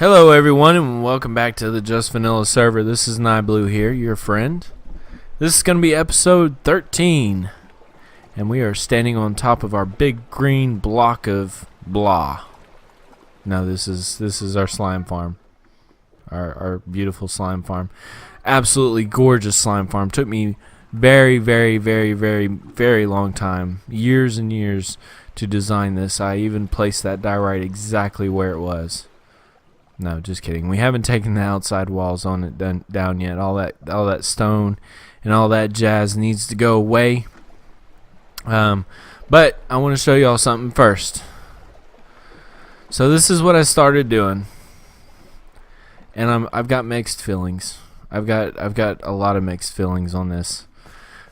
Hello everyone and welcome back to the Just Vanilla server. This is Nieblue here, your friend. This is going to be episode 13. And we are standing on top of our big green block of blah. No, this is our slime farm. Our beautiful slime farm. Absolutely gorgeous slime farm. Took me very long time. Years and years to design this. I even placed that diorite exactly where it was. No, just kidding. We haven't taken the outside walls on it down yet. All that stone and all that jazz needs to go away. But I want to show y'all something first. So this is what I started doing, and I've got mixed feelings. I've got a lot of mixed feelings on this.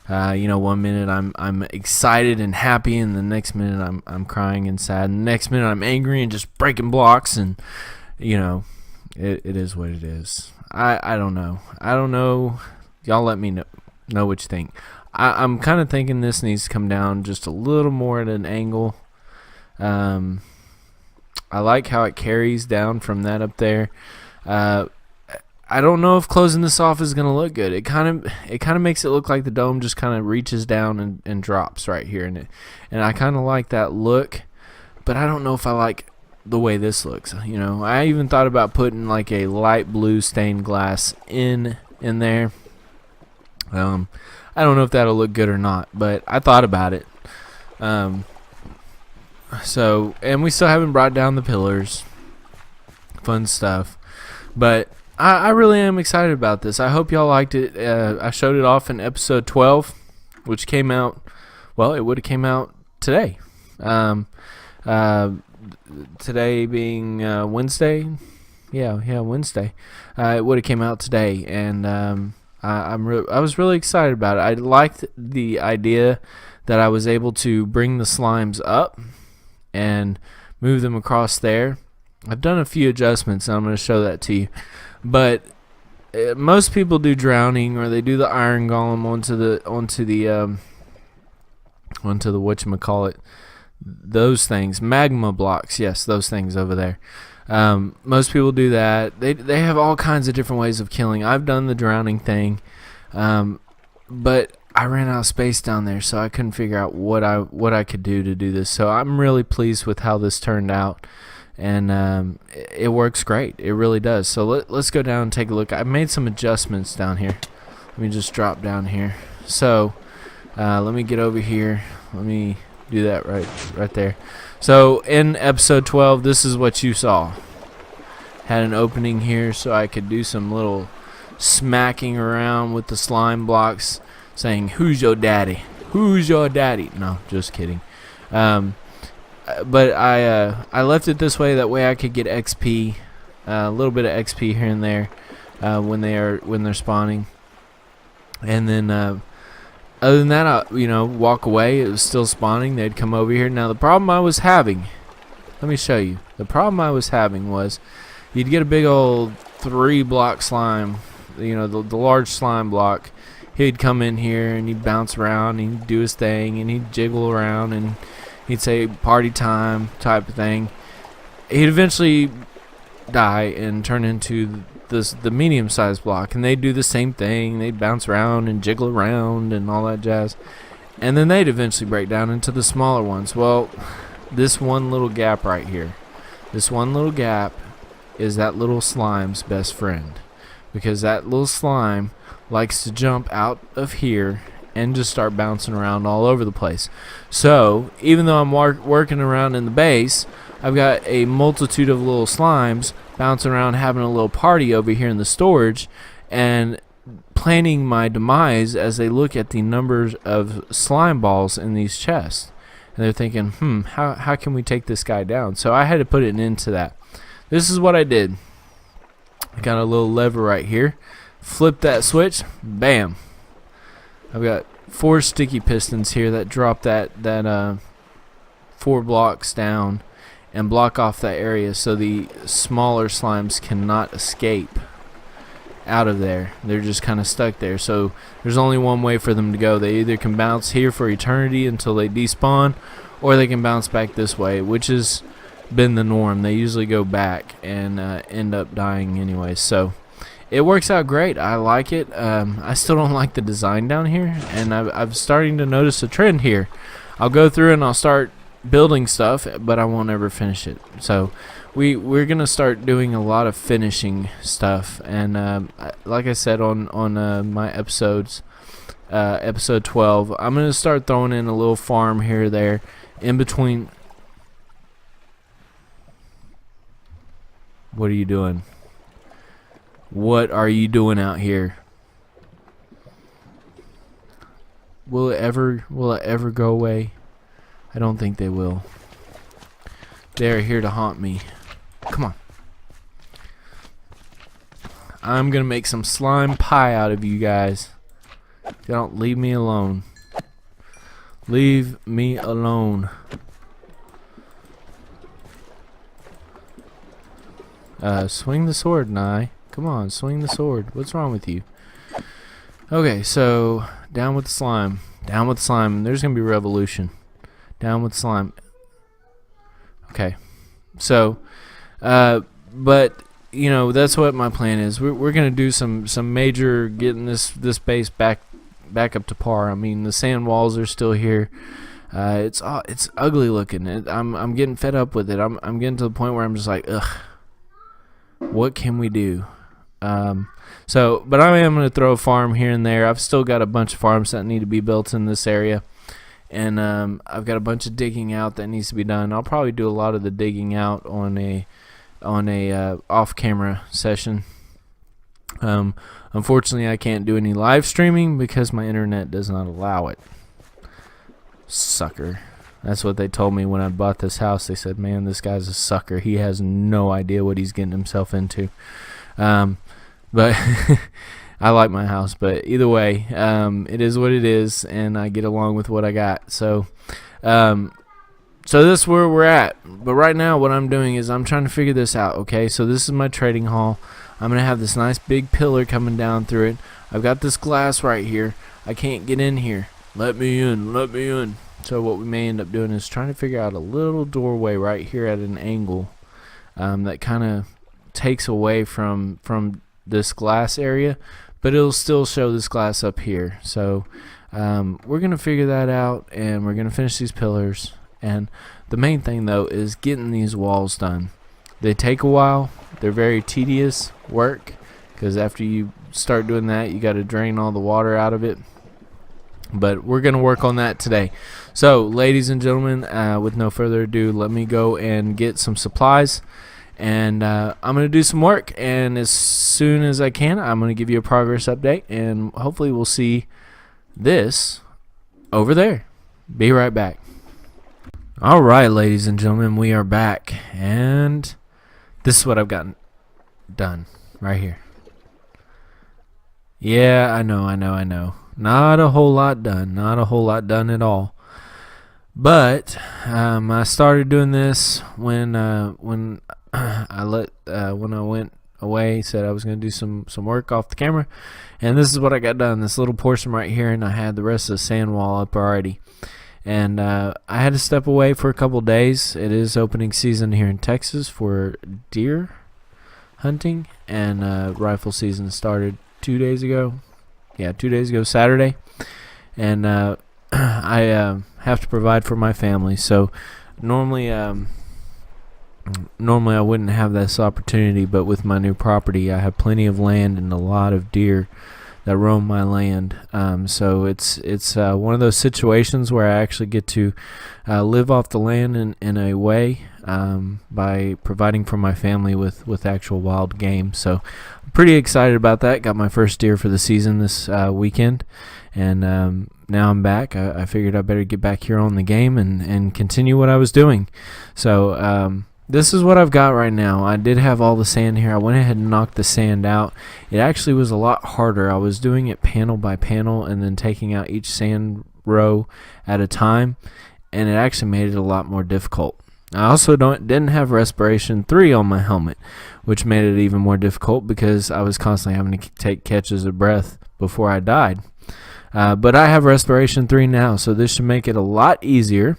One minute I'm excited and happy, and the next minute I'm crying and sad, and the next minute I'm angry and just breaking blocks and. It is what it is. I don't know. Y'all let me know what you think. I'm kind of thinking this needs to come down just a little more at an angle. I like how it carries down from that up there. I don't know if closing this off is going to look good. It kind of makes it look like the dome just kind of reaches down and drops right here in it. And I kind of like that look, but I don't know if I like the way this looks. I even thought about putting like a light blue stained glass in there. I don't know if that'll look good or not, but I thought about it. And we still haven't brought down the pillars. Fun stuff. But I really am excited about this. I hope y'all liked it. I showed it off in episode 12, which came out, well, it would have came out today. Today being Wednesday, Wednesday. It would have came out today, and I was really excited about it. I liked the idea that I was able to bring the slimes up and move them across there. I've done a few adjustments, and I'm going to show that to you. But most people do drowning, or they do the iron golem onto the whatchamacallit. Those things, magma blocks, yes, those things over there. Most people do that. They have all kinds of different ways of killing. I've done the drowning thing, but I ran out of space down there, so I couldn't figure out what I could do to do this. So I'm really pleased with how this turned out, and it works great. It really does. So let's go down and take a look. I made some adjustments down here. Let me just drop down here. So let me get over here. Let me do that right there. So in episode 12, this is what you saw. Had an opening here so I could do some little smacking around with the slime blocks, saying, "Who's your daddy? Who's your daddy?" No, just kidding. But I left it this way. That way I could get XP, a little bit of XP here and there when they're spawning, and then. Other than that, I walk away. It was still spawning. They'd come over here. Now, the problem I was having, let me show you. The problem I was having was you'd get a big old 3-block slime, the large slime block. He'd come in here, and he'd bounce around, and he'd do his thing, and he'd jiggle around, and he'd say party time type of thing. He'd eventually die and turn into the medium-sized block, and they'd do the same thing. They'd bounce around and jiggle around and all that jazz, and then they'd eventually break down into the smaller ones. Well, this one little gap right here, this one little gap is that little slime's best friend, because that little slime likes to jump out of here and just start bouncing around all over the place. So even though I'm working around in the base, I've got a multitude of little slimes bouncing around, having a little party over here in the storage, and planning my demise as they look at the numbers of slime balls in these chests. And they're thinking, how can we take this guy down? So I had to put an end to that. This is what I did. I got a little lever right here. Flip that switch. Bam. I've got 4 sticky pistons here that drop that 4 blocks down and block off that area so the smaller slimes cannot escape out of there. They're just kind of stuck there. So there's only one way for them to go. They either can bounce here for eternity until they despawn, or they can bounce back this way, which is been the norm. They usually go back and end up dying anyway. So it works out great. I like it. I still don't like the design down here, and I'm starting to notice a trend here. I'll go through and I'll start building stuff, but I won't ever finish it. So we're gonna start doing a lot of finishing stuff, and like I said on my episodes, episode 12, I'm gonna start throwing in a little farm here or there in between. What are you doing? What are you doing out here? Will it ever go away? I don't think they will. They're here to haunt me. Come on. I'm gonna make some slime pie out of you guys. Don't leave me alone. Leave me alone. Swing the sword, Nye. Come on, swing the sword. What's wrong with you? Okay, so down with the slime. Down with the slime. There's gonna be revolution. Down with slime. Okay, so, but you know, that's what my plan is. We're gonna do some major getting this base back up to par. I mean, the sand walls are still here. It's ugly looking. I'm getting fed up with it. I'm getting to the point where I'm just like, ugh. What can we do? So, but I am gonna throw a farm here and there. I've still got a bunch of farms that need to be built in this area. And I've got a bunch of digging out that needs to be done. I'll probably do a lot of the digging out on a off-camera session. Unfortunately, I can't do any live streaming because my internet does not allow it. Sucker. That's what they told me when I bought this house. They said, "Man, this guy's a sucker. He has no idea what he's getting himself into." But I like my house, but either way, it is what it is, and I get along with what I got. So this is where we're at. But right now, what I'm doing is I'm trying to figure this out, okay? So this is my trading hall. I'm going to have this nice big pillar coming down through it. I've got this glass right here. I can't get in here. Let me in. Let me in. So what we may end up doing is trying to figure out a little doorway right here at an angle that kind of takes away from this glass area, but it'll still show this glass up here. So we're going to figure that out, and we're going to finish these pillars. And the main thing, though, is getting these walls done. They take a while. They're very tedious work because after you start doing that, you got to drain all the water out of it. But we're going to work on that today. So, ladies and gentlemen, with no further ado, let me go and get some supplies. And I'm going to do some work, and as soon as I can, I'm going to give you a progress update, and hopefully we'll see this over there. Be right back. All right, ladies and gentlemen, we are back, and this is what I've gotten done right here. Yeah, I know. Not a whole lot done. Not a whole lot done at all. But I started doing this when I went away. Said I was going to do some work off the camera, and this is what I got done. This little portion right here, and I had the rest of the sand wall up already. And I had to step away for a couple days. It is opening season here in Texas for deer hunting, and rifle season started 2 days ago. Yeah, 2 days ago, Saturday. And I have to provide for my family. So normally I wouldn't have this opportunity, but with my new property, I have plenty of land and a lot of deer that roam my land. So it's one of those situations where I actually get to live off the land in a way by providing for my family with actual wild game. So I'm pretty excited about that. Got my first deer for the season this weekend, and now I'm back. I figured I better get back here on the game and continue what I was doing. So this is what I've got right now. I did have all the sand here. I went ahead and knocked the sand out. It actually was a lot harder. I was doing it panel by panel and then taking out each sand row at a time, and it actually made it a lot more difficult. I also didn't have respiration 3 on my helmet, which made it even more difficult because I was constantly having to take catches of breath before I died. But I have respiration 3 now, so this should make it a lot easier.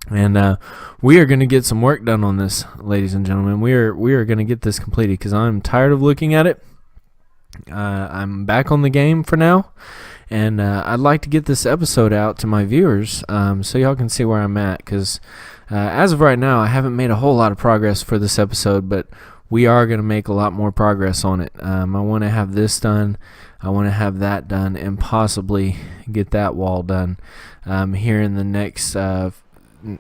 And we are going to get some work done on this, ladies and gentlemen. We are going to get this completed because I'm tired of looking at it. I'm back on the game for now, and I'd like to get this episode out to my viewers so y'all can see where I'm at, because as of right now, I haven't made a whole lot of progress for this episode, but we are going to make a lot more progress on it. I want to have this done. I want to have that done, and possibly get that wall done here in the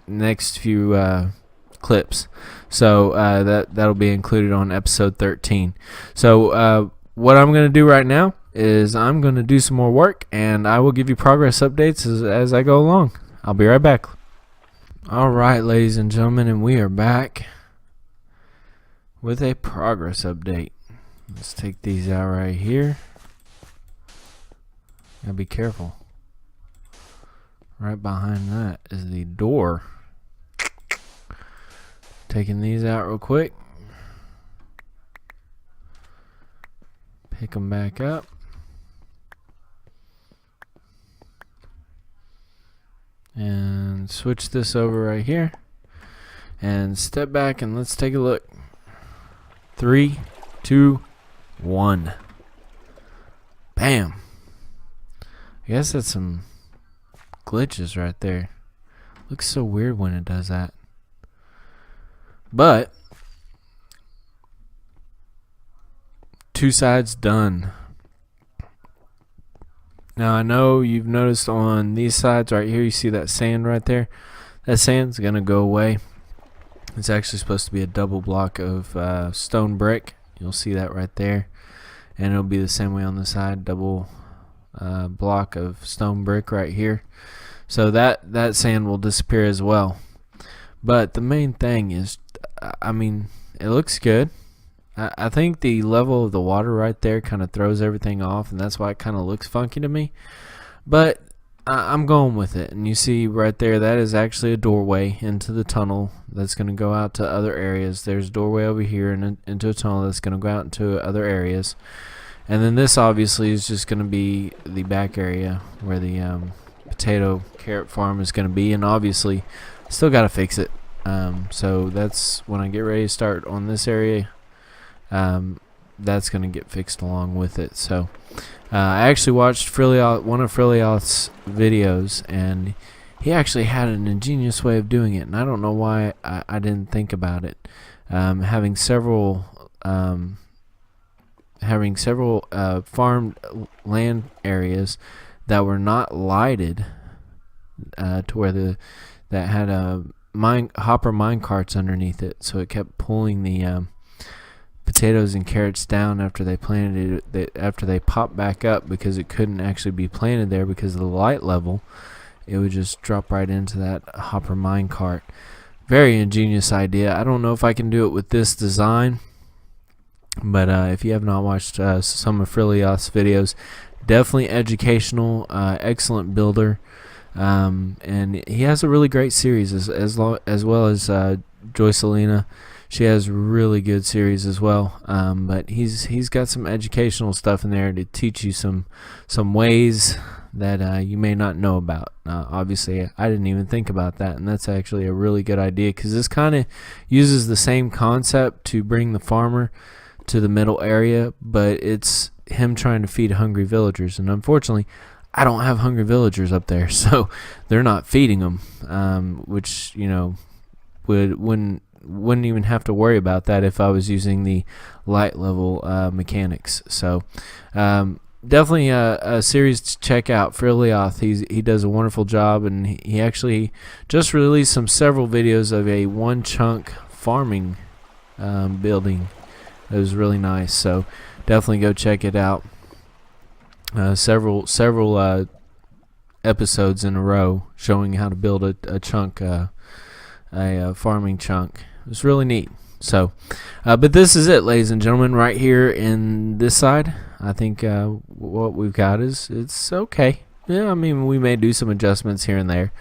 next few clips. So that'll be included on episode 13. So what I'm going to do right now is I'm going to do some more work, and I will give you progress updates as I go along. I'll be right back. All right, ladies and gentlemen, and we are back with a progress update. Let's take these out right here. Gotta be careful. Right behind that is the door. Taking these out real quick. Pick them back up. And switch this over right here. And step back and let's take a look. 3, 2, 1. Bam. I guess that's some glitches right there. Looks so weird when it does that. But 2 sides done. Now I know you've noticed on these sides right here, you see that sand right there. That sand's gonna go away. It's actually supposed to be a double block of stone brick. You'll see that right there, and it'll be the same way on the side, double block of stone brick right here. So that sand will disappear as well. But the main thing is, I mean, it looks good. I think the level of the water right there kind of throws everything off, and that's why it kind of looks funky to me. But I'm going with it. And you see right there, that is actually a doorway into the tunnel that's going to go out to other areas. There's a doorway over here and into a tunnel that's going to go out into other areas. And then this obviously is just going to be the back area where the potato carrot farm is going to be. And obviously, still got to fix it. So that's when I get ready to start on this area. That's going to get fixed along with it. So I actually watched one of Frillioth's videos, and he actually had an ingenious way of doing it, and I don't know why I didn't think about it. Having several farmed land areas that were not lighted, to where that had hopper mine carts underneath it, so it kept pulling the potatoes and carrots down after they planted it, after they popped back up, because it couldn't actually be planted there because of the light level. It would just drop right into that hopper mine cart. Very ingenious idea. I don't know if I can do it with this design, but if you have not watched some of Frillioth's videos, definitely educational, excellent builder, and he has a really great series as well as Joycelina. She has really good series as well, but he's got some educational stuff in there to teach you some ways that you may not know about. Obviously, I didn't even think about that, and that's actually a really good idea, because this kind of uses the same concept to bring the farmer to the middle area, but it's him trying to feed hungry villagers, and unfortunately, I don't have hungry villagers up there, so they're not feeding them, which, you know, wouldn't even have to worry about that if I was using the light level mechanics. So definitely a series to check out. Frillioth, he does a wonderful job, and he actually just released several videos of a one chunk farming building. It was really nice, so definitely go check it out. Several episodes in a row showing how to build a chunk, a farming chunk. It was really neat. So, but this is it, ladies and gentlemen, right here in this side. I think what we've got it's okay. Yeah, I mean, we may do some adjustments here and there,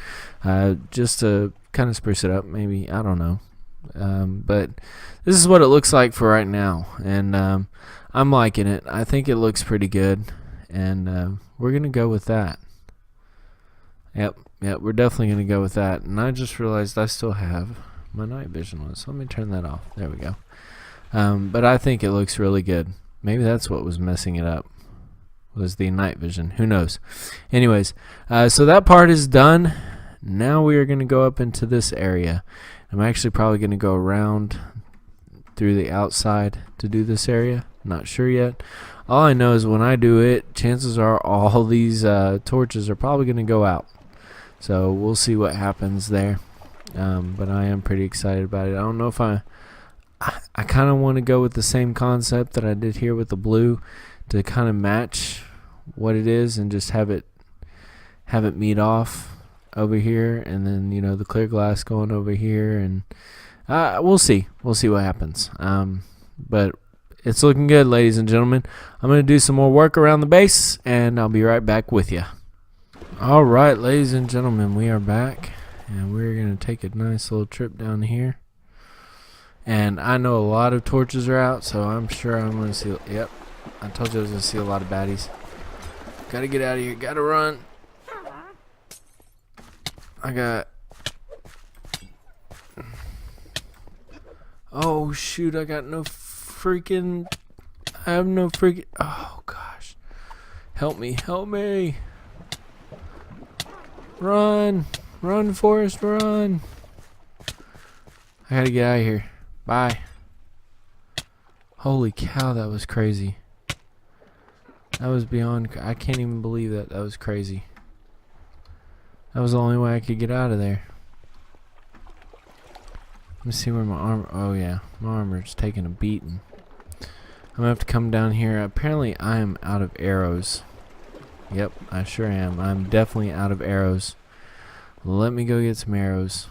just to kind of spruce it up, maybe. I don't know. But this is what it looks like for right now, and I'm liking it. I think it looks pretty good, and we're going to go with that. Yep. we're definitely going to go with that. And I just realized I still have my night vision on, so let me turn that off. There we go. But I think it looks really good. Maybe that's what was messing it up, was the night vision. Who knows? Anyways, so that part is done. Now we are going to go up into this area. I'm actually probably going to go around through the outside to do this area. Not sure yet. All I know is when I do it, chances are all these torches are probably going to go out. So we'll see what happens there. But I am pretty excited about it. I don't know if I kind of want to go with the same concept that I did here with the blue, to kind of match what it is and just have it meet off over here, and then the clear glass going over here, and we'll see what happens. But it's looking good, ladies and gentlemen. I'm going to do some more work around the base, and I'll be right back with you. All right, ladies and gentlemen, we are back, and we're going to take a nice little trip down here. And I know a lot of torches are out, so I'm sure I'm going to see. Yep, I told you I was going to see a lot of baddies. Gotta get out of here. Gotta run. Oh, shoot. I have no freaking. Oh, gosh. Help me. Run. Run, Forrest, run. I gotta get out of here. Bye. Holy cow, that was crazy. That was beyond. I can't even believe that. That was crazy. That was the only way I could get out of there. Let me see where my armor. Oh, yeah. My armor's taking a beating. I'm gonna have to come down here. Apparently, I am out of arrows. Yep, I sure am. I'm definitely out of arrows. Let me go get some arrows.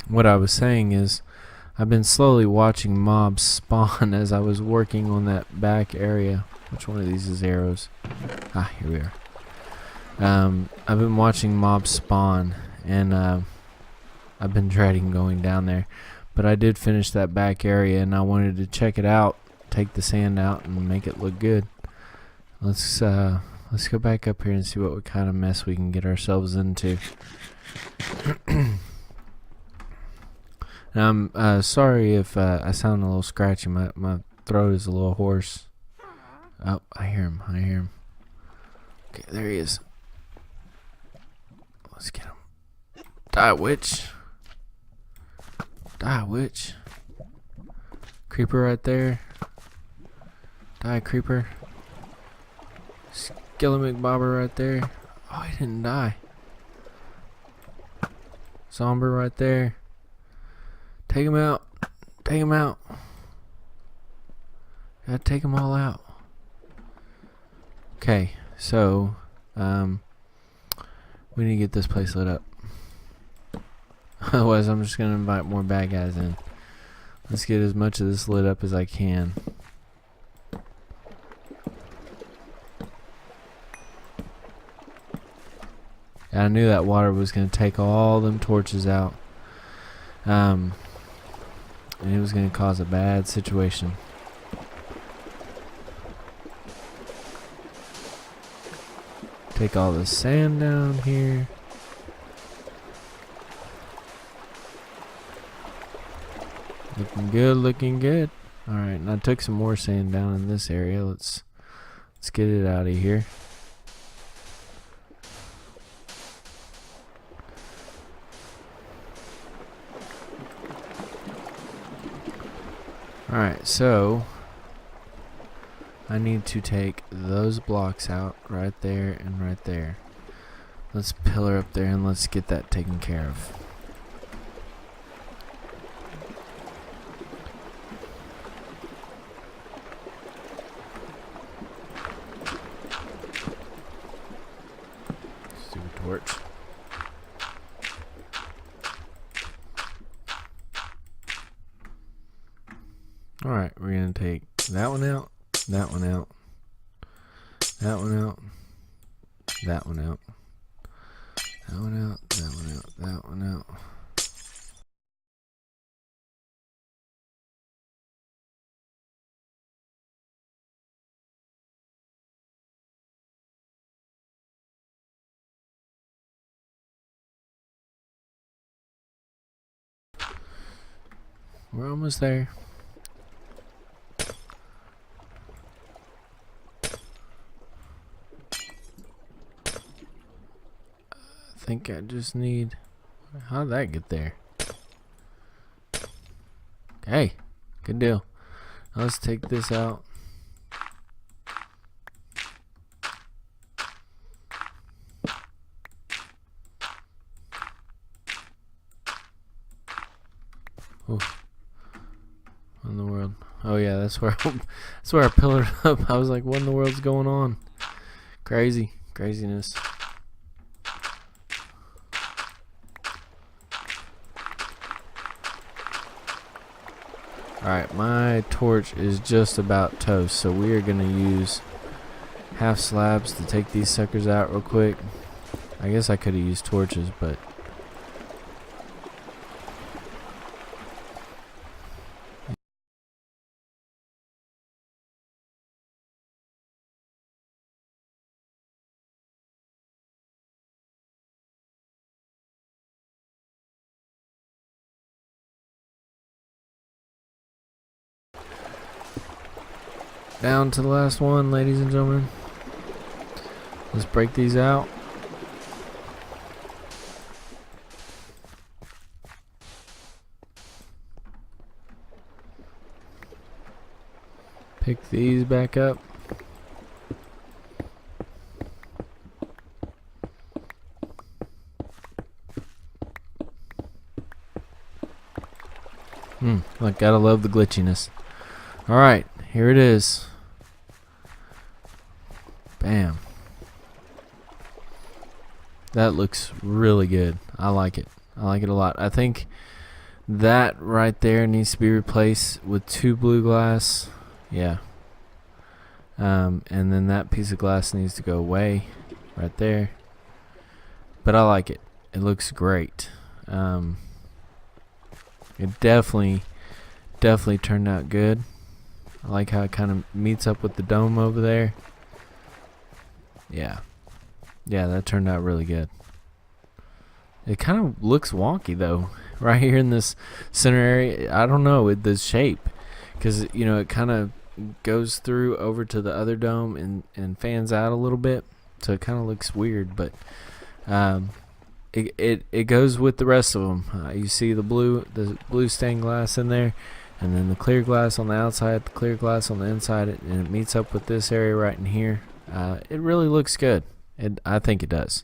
What I was saying is, I've been slowly watching mobs spawn as I was working on that back area. Which one of these is arrows? Ah, here we are. I've been watching mobs spawn, and I've been dreading going down there. But I did finish that back area, and I wanted to check it out, take the sand out, and make it look good. Let's go back up here and see what kind of mess we can get ourselves into. And I'm sorry if I sound a little scratchy. My throat is a little hoarse. Oh, I hear him. Okay, there he is. Let's get him. Die, witch. Creeper right there. Die, creeper. Skillamicbobber right there. Oh, he didn't die. Somber right there. Take him out. Gotta take them all out. Okay, so we need to get this place lit up. Otherwise, I'm just gonna invite more bad guys in. Let's get as much of this lit up as I can. And I knew that water was gonna take all them torches out. And it was going to cause a bad situation. Take all the sand down here. Looking good. Alright, and I took some more sand down in this area. Let's get it out of here. Alright, so I need to take those blocks out right there and right there. Let's pillar up there and let's get that taken care of. Stupid torch. Alright, we're going to take that one out, that one out, that one out, that one out, that one out, that one out, that one out. We're almost there. I think I just need... How'd that get there? Okay, good deal. Now let's take this out. Oh, what in the world? Oh yeah, that's where I pillared up. I was like, what in the world's going on? Craziness. Alright, my torch is just about toast, so we are going to use half slabs to take these suckers out real quick. I guess I could have used torches, but... Down to the last one, ladies and gentlemen. Let's break these out. Pick these back up. Like, gotta love the glitchiness. Alright, here it is. Bam. That looks really good. I like it. I like it a lot. I think that right there needs to be replaced with 2 blue glass. Yeah. And then that piece of glass needs to go away right there. But I like it. It looks great. It definitely turned out good. I like how it kind of meets up with the dome over there. Yeah, that turned out really good. It kind of looks wonky though, right here in this center area. I don't know with the shape, because you know it kind of goes through over to the other dome and fans out a little bit, so it kind of looks weird. But it goes with the rest of them. You see the blue stained glass in there, and then the clear glass on the outside, the clear glass on the inside, and it meets up with this area right in here. It really looks good. I think it does.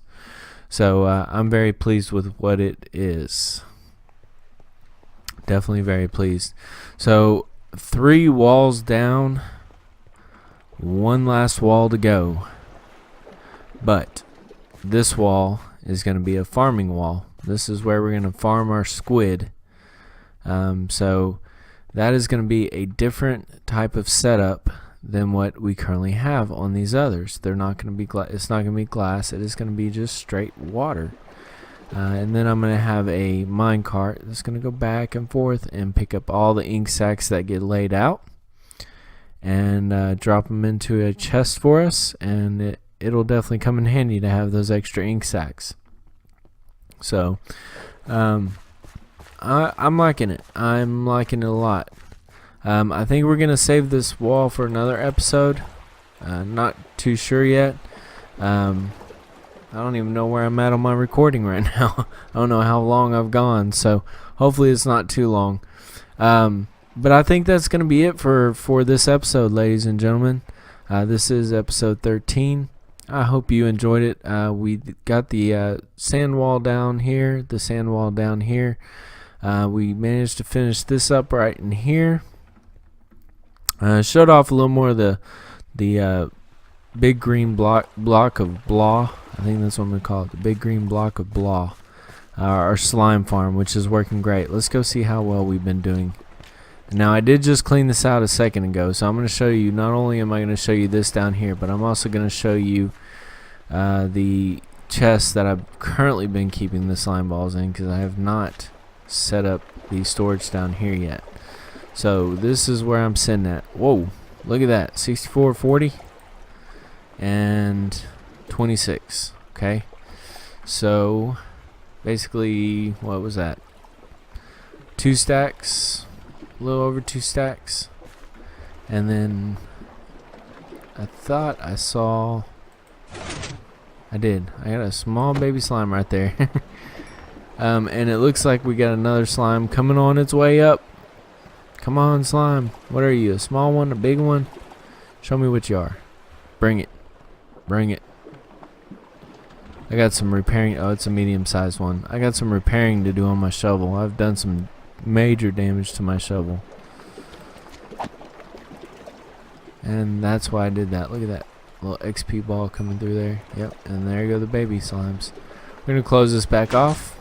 So I'm very pleased with what it is. Definitely very pleased. So 3 walls down, 1 last wall to go. But this wall is going to be a farming wall. This is where we're going to farm our squid. So that is going to be a different type of setup than what we currently have on these others. They're not going to be it's not going to be glass. It is going to be just straight water. And then I'm going to have a mine cart that's going to go back and forth and pick up all the ink sacks that get laid out and drop them into a chest for us, and it'll definitely come in handy to have those extra ink sacks. So I'm liking it. I'm liking it a lot. I think we're gonna save this wall for another episode. Not too sure yet. I don't even know where I'm at on my recording right now. I don't know how long I've gone, so hopefully it's not too long. But I think that's gonna be it for this episode, ladies and gentlemen. This is episode 13. I hope you enjoyed it. We got the sand wall down here, the sand wall down here. We managed to finish this up right in here. Showed off a little more of the big green block of blah. I think that's what I'm going to call it, the big green block of blah. Our slime farm, which is working great. Let's go see how well we've been doing. Now, I did just clean this out a second ago, so I'm going to show you, not only am I going to show you this down here, but I'm also going to show you the chest that I've currently been keeping the slime balls in, because I have not set up the storage down here yet. So this is where I'm sitting at. Whoa, look at that, 64, 40, and 26. Okay, so basically, what was that? 2 stacks a little over 2 stacks. And then I thought I saw, I did. I got a small baby slime right there. And it looks like we got another slime coming on its way up. Come on, slime. What are you? A small one? A big one? Show me what you are. Bring it. Bring it. I got some repairing. Oh, it's a medium-sized one. I got some repairing to do on my shovel. I've done some major damage to my shovel. And that's why I did that. Look at that little XP ball coming through there. Yep, and there go the baby slimes. We're going to close this back off.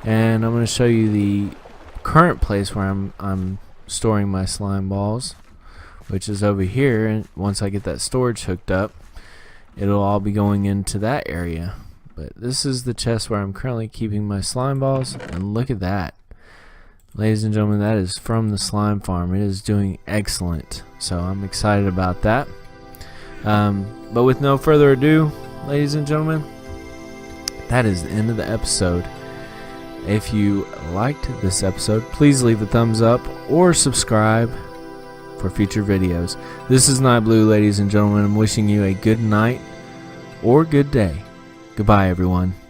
And I'm going to show you the current place where I'm storing my slime balls, which is over here. And once I get that storage hooked up, it'll all be going into that area. But this is the chest where I'm currently keeping my slime balls. And look at that. Ladies and gentlemen, that is from the slime farm. It is doing excellent. So I'm excited about that. But with no further ado, ladies and gentlemen, that is the end of the episode. If you liked this episode, please leave a thumbs up or subscribe for future videos. This is Nieblue, ladies and gentlemen. I'm wishing you a good night or good day. Goodbye, everyone.